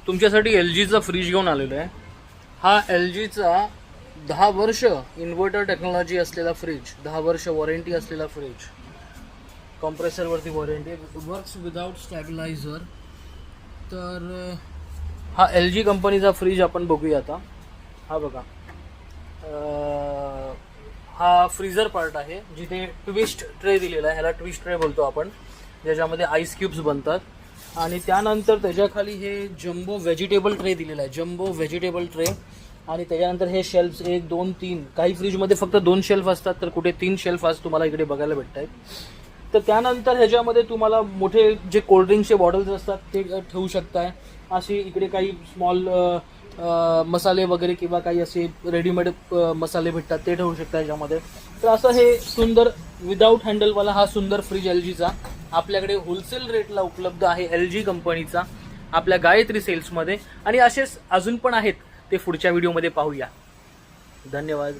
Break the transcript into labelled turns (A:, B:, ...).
A: तुमच्यासाठी एल जीचा फ्रीज घेऊन आलेलो आहे। हा एल जीचा 10 वर्ष इन्व्हर्टर टेक्नॉलॉजी असलेला फ्रीज, 10 वर्ष वॉरंटी असलेला फ्रीज, कॉम्प्रेसरवरती वॉरंटी, वर्क्स विदाउट स्टॅबिलायझर। तर हा एल जी कंपनीचा फ्रीज आपण बघूया आता। हा बघा, हा फ्रीजर पार्ट आहे जिथे ट्विस्ट ट्रे दिलेला आहे, ह्याला ट्विस्ट ट्रे बोलतो आपण, ज्याच्यामध्ये आईस क्यूब्स बनतात। आणि त्यानंतर त्याच्याखाली हे जम्बो व्हेजिटेबल ट्रे दिलेला आहे, जम्बो व्हेजिटेबल ट्रे। आणि त्याच्यानंतर हे शेल्फ्स 1 2 3, काही फ्रीजमध्ये फक्त 2 शेल्फ असतात तर कुठे 3 शेल्फ आज तुम्हाला इकडे बघायला भेटत आहेत। तर त्यानंतर ह्याच्यामध्ये तुम्हाला मोठे जे कोल्ड्रिंक्सचे बॉटल्स असतात ते ठेवू शकताय। अशी इकडे काही स्मॉल मसाले वगैरे किंवा काही असे रेडीमेड मसाले भेटतात ते ठेवू शकता याच्यामध्ये। तर असं हे सुंदर विदाऊट हँडलवाला हा सुंदर फ्रीज एल जीचा आपल्याकडे होलसेल रेटला उपलब्ध आहे, एल जी कंपनीचा, आपल्या गायत्री सेल्समध्ये। आणि असेच अजून पण आहेत, ते पुढच्या व्हिडिओमध्ये पाहूया। धन्यवाद।